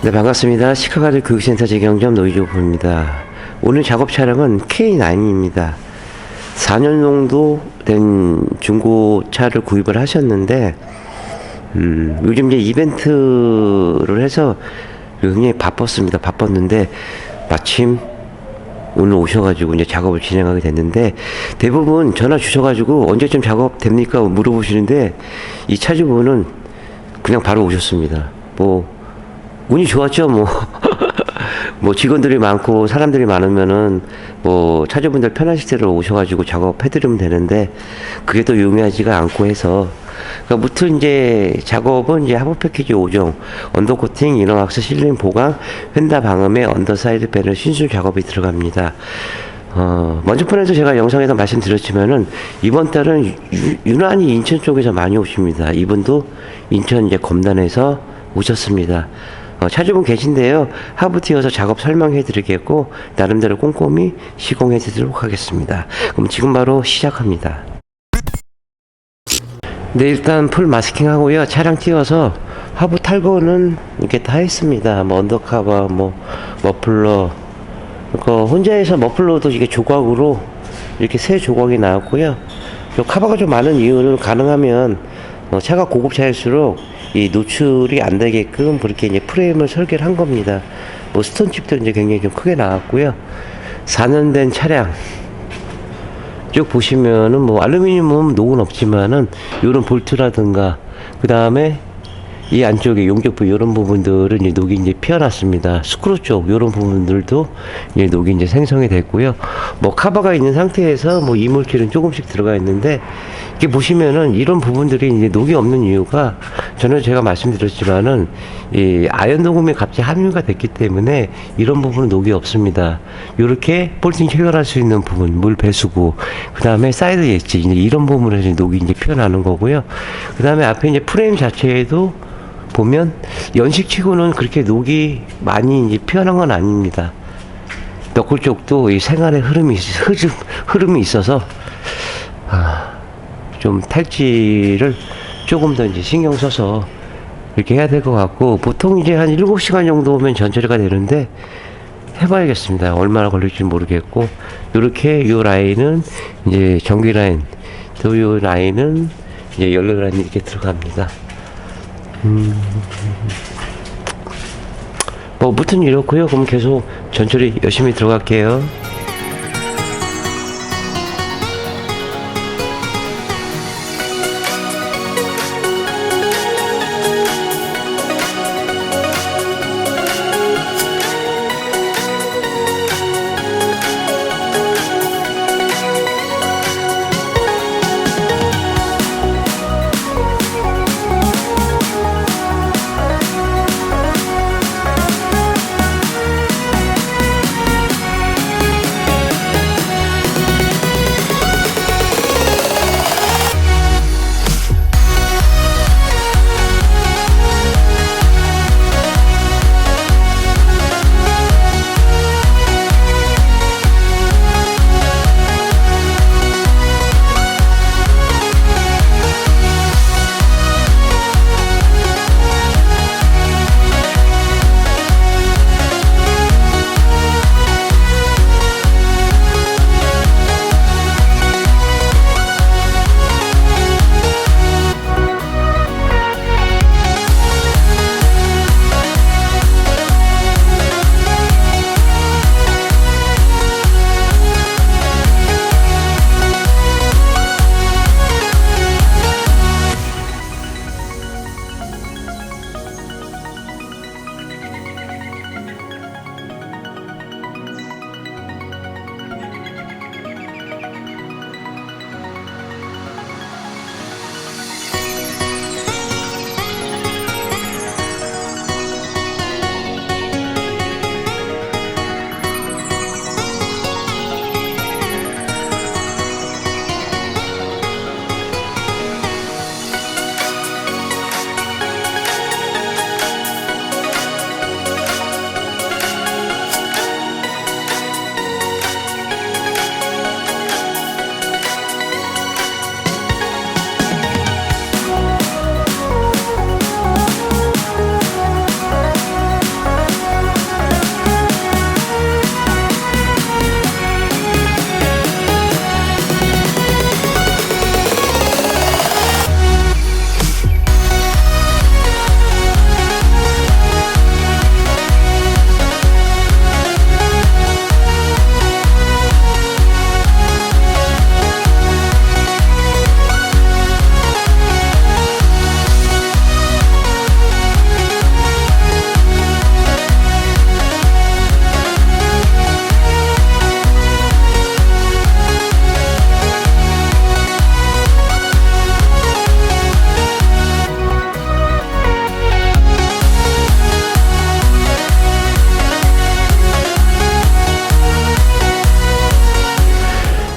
네, 반갑습니다. 시카가드 교육센터 재경점 노이조부입니다. 오늘 작업 차량은 K9입니다. 4년 정도 된 중고차를 구입을 하셨는데, 요즘 이제 이벤트를 해서 굉장히 바빴는데, 마침 오늘 오셔가지고 이제 작업을 진행하게 됐는데, 대부분 전화 주셔가지고 언제쯤 작업 됩니까? 물어보시는데, 이 차주분은 그냥 바로 오셨습니다. 운이 좋았죠, 뭐, 직원들이 많고, 사람들이 많으면은, 차주분들 편하실 대로 오셔가지고 작업해드리면 되는데, 그게 또 용이하지가 않고 해서, 그러니까 무튼 이제 작업은 이제 하부 패키지 5종, 언더코팅, 이너왁스, 실링 보강, 휀다 방음에 언더사이드 패널 신술 작업이 들어갑니다. 먼저 편에서 제가 영상에서 말씀드렸지만은, 이번 달은 유난히 인천 쪽에서 많이 오십니다. 이분도 인천 이제 검단에서 오셨습니다. 차주분 계신데요. 하부 튀어서 작업 설명해 드리겠고, 나름대로 꼼꼼히 시공해 드리도록 하겠습니다. 그럼 지금 바로 시작합니다. 네, 일단 풀 마스킹 하고요. 차량 띄워서 하부 탈거는 이렇게 다 했습니다. 언더커버, 머플러. 혼자해서 머플러도 이게 조각으로 이렇게 세 조각이 나왔고요. 카바가 좀 많은 이유는 가능하면 차가 고급차일수록 이 노출이 안 되게끔 그렇게 이제 프레임을 설계를 한 겁니다. 스톤칩도 이제 굉장히 좀 크게 나왔고요. 4년 된 차량 쭉 보시면은 알루미늄은 녹은 없지만은 요런 볼트라든가 그 다음에 이 안쪽에 용접 부위 이런 부분들은 이제 녹이 이제 피어났습니다. 스크루 쪽 이런 부분들도 이제 녹이 이제 생성이 됐고요. 카바가 있는 상태에서 이물질은 조금씩 들어가 있는데, 이렇게 보시면은 이런 부분들이 이제 녹이 없는 이유가, 저는 제가 말씀드렸지만은 이 아연 도금이 갑자기 함유가 됐기 때문에 이런 부분은 녹이 없습니다. 이렇게 볼팅 해결할 수 있는 부분, 물 배수구, 그 다음에 사이드 엣지, 이제 이런 부분에서 녹이 이제 피어나는 거고요. 그 다음에 앞에 이제 프레임 자체에도 보면 연식치고는 그렇게 녹이 많이 이제 피어난 건 아닙니다. 너클 쪽도 이 생활의 흐름이 있어서 좀 탈지를 조금 더 이제 신경 써서 이렇게 해야 될 것 같고, 보통 이제 한 7시간 정도면 전처리가 되는데 해봐야겠습니다. 얼마나 걸릴지 모르겠고, 요렇게 요 라인은 이제 전기 라인, 또 요 라인은 이제 연료 라인 이렇게 들어갑니다. 무튼 이렇고요. 그럼 계속 전처리 열심히 들어갈게요.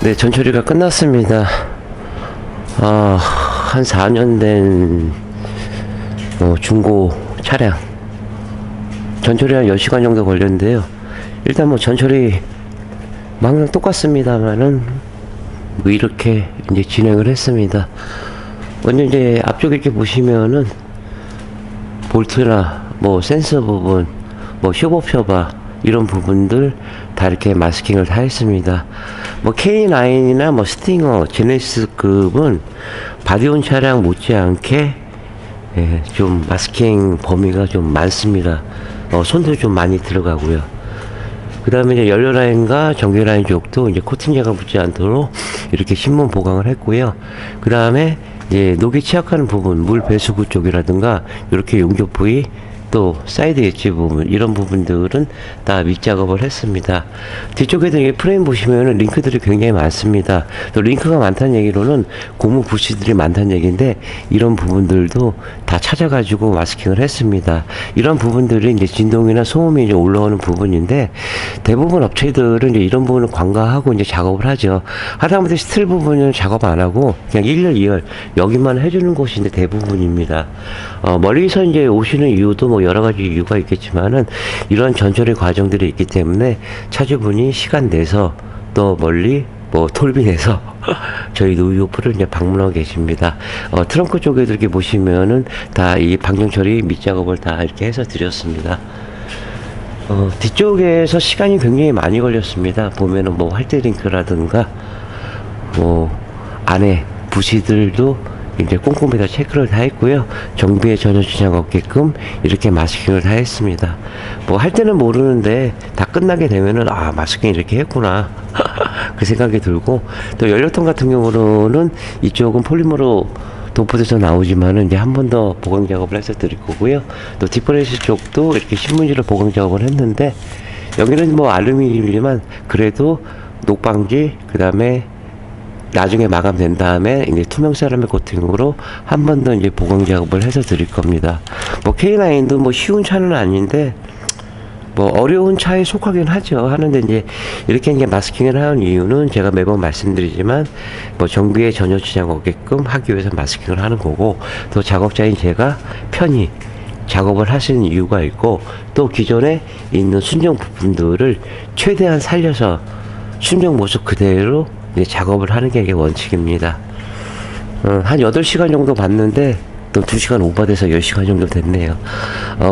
네, 전처리가 끝났습니다. 한 4년 된 중고 차량 전처리 한 10시간 정도 걸렸는데요. 일단 뭐 전처리 항상 똑같습니다만은 뭐 이렇게 이제 진행을 했습니다. 먼저 이제 앞쪽에 이렇게 보시면은 볼트나 뭐 센서 부분, 뭐 쇼버셔바 이런 부분들 다 이렇게 마스킹을 다 했습니다. 뭐 K9이나 뭐 스팅어, 제네시스급은 바디온 차량 못지않게 좀 마스킹 범위가 좀 많습니다. 손도 좀 많이 들어가고요. 그 다음에 이제 연료 라인과 전기 라인 쪽도 이제 코팅제가 붙지 않도록 이렇게 신문 보강을 했고요. 그 다음에 이제 녹이 취약하는 부분, 물 배수구 쪽이라든가 이렇게 용접 부위, 또 사이드 엣지 부분 이런 부분들은 다 밑작업을 했습니다. 뒤쪽에도 이 프레임 보시면은 링크들이 굉장히 많습니다. 또 링크가 많다는 얘기로는 고무 부시들이 많다는 얘기인데 이런 부분들도 다 찾아가지고 마스킹을 했습니다. 이런 부분들이 이제 진동이나 소음이 이제 올라오는 부분인데 대부분 업체들은 이제 이런 부분을 관가하고 이제 작업을 하죠. 하다못해 스틸 부분은 작업 안 하고 그냥 1열, 2열 여기만 해주는 곳인데 대부분입니다. 멀리서 이제 오시는 이유도 뭐 여러 가지 이유가 있겠지만은 이런 전처리 과정들이 있기 때문에 차주분이 시간 내서 또 멀리 뭐 톨비 내서 저희 노이오프를 이제 방문하고 계십니다. 트렁크 쪽에도 이렇게 보시면은 다 이 방정 처리 밑작업을 다 이렇게 해서 드렸습니다. 뒤쪽에서 시간이 굉장히 많이 걸렸습니다. 보면은 뭐 활대링크라든가 뭐 안에 부시들도 이제 꼼꼼히 다 체크를 다 했고요. 정비에 전혀 지장 없게끔 이렇게 마스킹을 다 했습니다. 뭐 할 때는 모르는데 다 끝나게 되면은 마스킹 이렇게 했구나 그 생각이 들고, 또 연료통 같은 경우는 이쪽은 폴리머로 도포돼서 나오지만은 이제 한 번 더 보강 작업을 해서 드릴 거고요. 또 디퍼레시 쪽도 이렇게 신문지로 보강 작업을 했는데 여기는 뭐 알루미늄이지만 그래도 녹방지, 그 다음에 나중에 마감된 다음에 이제 투명 세라믹 코팅으로 한 번 더 이제 보강 작업을 해서 드릴 겁니다. 뭐 K9도 뭐 쉬운 차는 아닌데 뭐 어려운 차에 속하긴 하죠. 하는데 이제 이렇게 이제 마스킹을 하는 이유는 제가 매번 말씀드리지만 뭐 정비에 전혀 지장 없게끔 하기 위해서 마스킹을 하는 거고, 또 작업자인 제가 편히 작업을 하시는 이유가 있고, 또 기존에 있는 순정 부품들을 최대한 살려서 순정 모습 그대로 이제 작업을 하는 게 이게 원칙입니다. 한 8시간 정도 봤는데 또 2시간 오버돼서 10시간 정도 됐네요.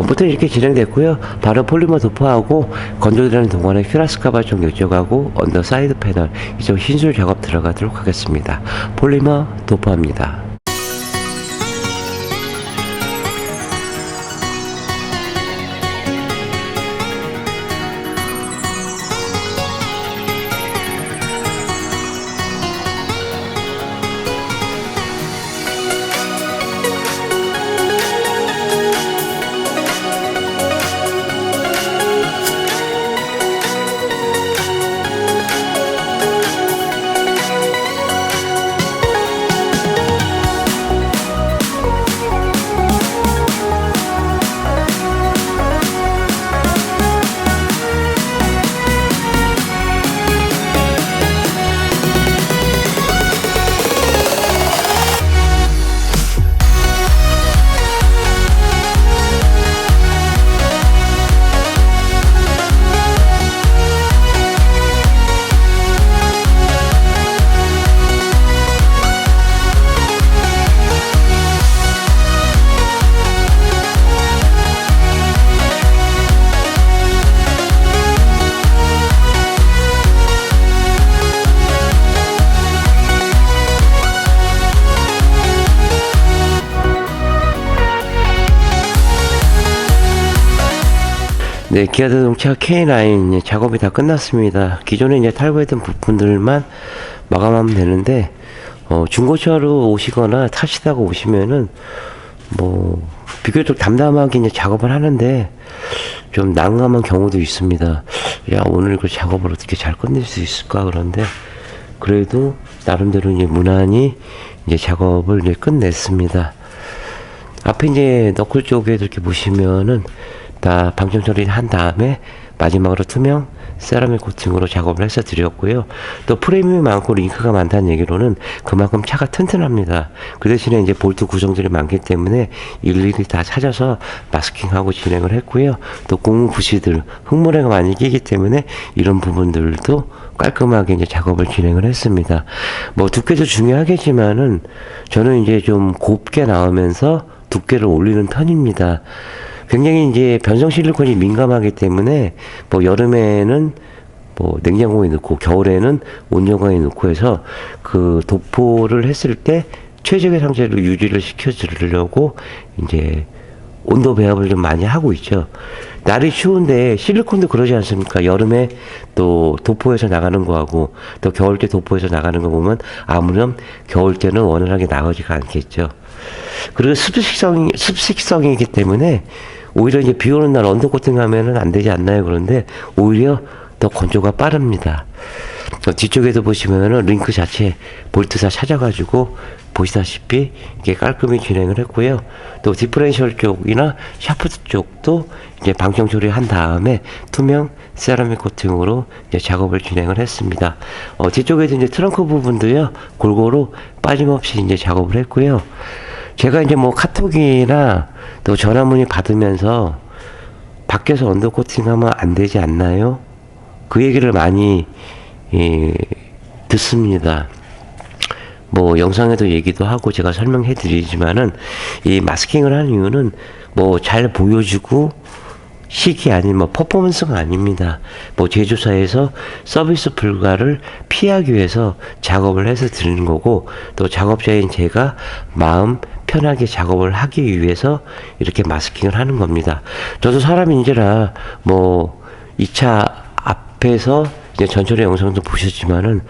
보통 이렇게 진행됐고요. 바로 폴리머 도포하고 건조되는 동안에 큐라스카바 좀 여쭤가고 언더 사이드 패널 이쪽 흰술 작업 들어가도록 하겠습니다. 폴리머 도포합니다. 네, 기아자동차 K9 작업이 다 끝났습니다. 기존에 이제 탈거했던 부품들만 마감하면 되는데, 중고차로 오시거나 타시다가 오시면은, 뭐, 비교적 담담하게 이제 작업을 하는데, 좀 난감한 경우도 있습니다. 야, 오늘 그 작업을 어떻게 잘 끝낼 수 있을까? 그런데, 그래도, 나름대로 이제 무난히 이제 작업을 이제 끝냈습니다. 앞에 이제 너클 쪽에 이렇게 보시면은, 다 방정 처리를 한 다음에 마지막으로 투명 세라믹 코팅으로 작업을 해서 드렸고요. 또 프레임이 많고 링크가 많다는 얘기로는 그만큼 차가 튼튼합니다. 그 대신에 이제 볼트 구성들이 많기 때문에 일일이 다 찾아서 마스킹하고 진행을 했고요. 또 고무 부시들 흙모래가 많이 끼기 때문에 이런 부분들도 깔끔하게 이제 작업을 진행을 했습니다. 뭐 두께도 중요하겠지만은 저는 이제 좀 곱게 나오면서 두께를 올리는 편입니다. 굉장히 이제 변성 실리콘이 민감하기 때문에 뭐 여름에는 뭐 냉장고에 넣고 겨울에는 온영화에 넣고 해서 그 도포를 했을 때 최적의 상태로 유지를 시켜 주려고 이제 온도 배합을 좀 많이 하고 있죠. 날이 추운데 실리콘도 그러지 않습니까? 여름에 또 도포해서 나가는 거하고 또 겨울 때 도포해서 나가는 거 보면 아무렴 겨울 때는 원활하게 나가지가 않겠죠. 그리고 습식성이기 때문에 오히려 이제 비 오는 날 언더코팅 하면은 안 되지 않나요? 그런데 오히려 더 건조가 빠릅니다. 뒤쪽에도 보시면은 링크 자체 볼트 다 찾아가지고 보시다시피 이게 깔끔히 진행을 했고요. 또 디퍼렌셜 쪽이나 샤프트 쪽도 이제 방청 처리한 다음에 투명 세라믹 코팅으로 이제 작업을 진행을 했습니다. 뒤쪽에도 이제 트렁크 부분도요 골고루 빠짐없이 이제 작업을 했고요. 제가 이제 뭐 카톡이나 또 전화 문의 받으면서 밖에서 언더코팅 하면 안 되지 않나요? 그 얘기를 많이 듣습니다. 뭐 영상에도 얘기도 하고 제가 설명해 드리지만은 이 마스킹을 하는 이유는 뭐 잘 보여주고 식이 아닌 뭐 퍼포먼스가 아닙니다. 뭐 제조사에서 서비스 불가를 피하기 위해서 작업을 해서 드리는 거고 또 작업자인 제가 마음 편하게 작업을 하기 위해서 이렇게 마스킹을 하는 겁니다. 저도 사람인지라 뭐 2차 앞에서 이제 전철의 영상도 보셨지만은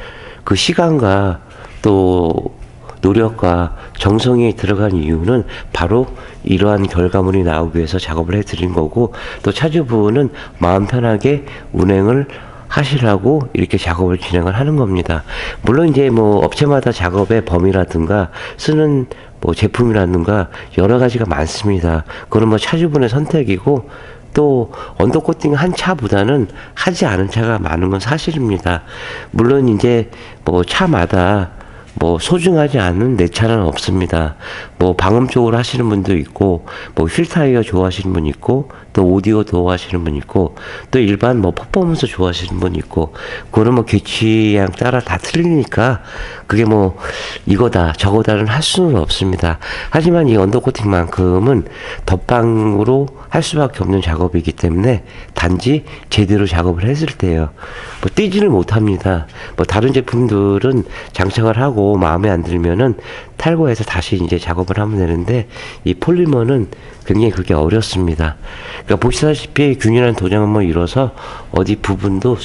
그 시간과 또 노력과 정성이 들어간 이유는 바로 이러한 결과물이 나오기 위해서 작업을 해드린 거고 또 차주분은 마음 편하게 운행을 하시라고 이렇게 작업을 진행을 하는 겁니다. 물론 이제 뭐 업체마다 작업의 범위라든가 쓰는 뭐 제품이라든가 여러 가지가 많습니다. 그건 뭐 차주분의 선택이고 또 언더코팅 한 차보다는 하지 않은 차가 많은 건 사실입니다. 물론 이제 뭐 차마다 뭐 소중하지 않은 내 차는 없습니다. 뭐 방음 쪽으로 하시는 분도 있고 뭐 휠 타이어 좋아하시는 분 있고 또 오디오 좋아하시는 분 있고 또 일반 뭐 퍼포먼스 좋아하시는 분 있고 그거는 뭐 개취향 따라 다 틀리니까 그게 뭐 이거다 저거다는 할 수는 없습니다. 하지만 이 언더코팅만큼은 덧방으로 할 수밖에 없는 작업이기 때문에 단지 제대로 작업을 했을 때요. 뭐 띄지를 못합니다. 뭐 다른 제품들은 장착을 하고 마음에 안 들면은 탈거해서 다시 이제 작업을 하면 되는데 이 폴리머는 굉장히 그게 어렵습니다. 그러니까 보시다시피 균일한 도장을 뭐 이뤄서 어디 부분도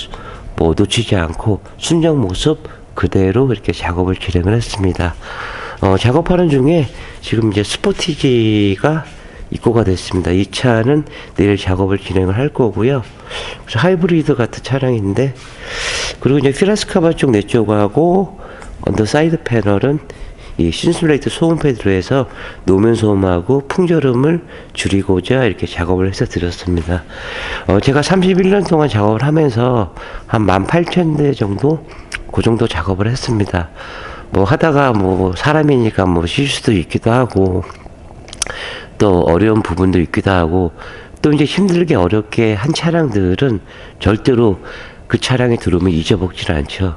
뭐 놓치지 않고 순정 모습 그대로 이렇게 작업을 진행을 했습니다. 작업하는 중에 지금 이제 스포티지가 입고가 됐습니다. 이 차는 내일 작업을 진행을 할 거고요. 그래서 하이브리드 같은 차량인데 그리고 이제 피라스카바 쪽 내쪽하고 언더 사이드 패널은 이 신슬레이트 소음 패드로 해서 노면 소음하고 풍절음을 줄이고자 이렇게 작업을 해서 드렸습니다. 제가 31년 동안 작업을 하면서 한 18,000대 정도 그 정도 작업을 했습니다. 뭐 하다가 뭐 사람이니까 뭐 실수도 있기도 하고 또 어려운 부분도 있기도 하고 또 이제 힘들게 어렵게 한 차량들은 절대로 그 차량에 들어오면 잊어먹질 않죠.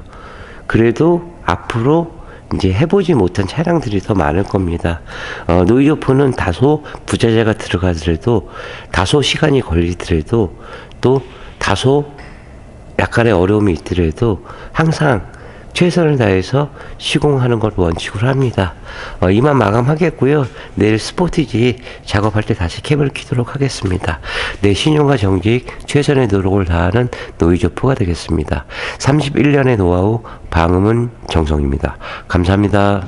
그래도 앞으로 이제 해보지 못한 차량들이 더 많을 겁니다. 노이즈오프는 다소 부자재가 들어가더라도 다소 시간이 걸리더라도 또 다소 약간의 어려움이 있더라도 항상 최선을 다해서 시공하는 걸 원칙으로 합니다. 이만 마감하겠고요. 내일 스포티지 작업할 때 다시 캡을 키도록 하겠습니다. 내 신용과 정직, 최선의 노력을 다하는 노이즈오프가 되겠습니다. 31년의 노하우, 방음은 정성입니다. 감사합니다.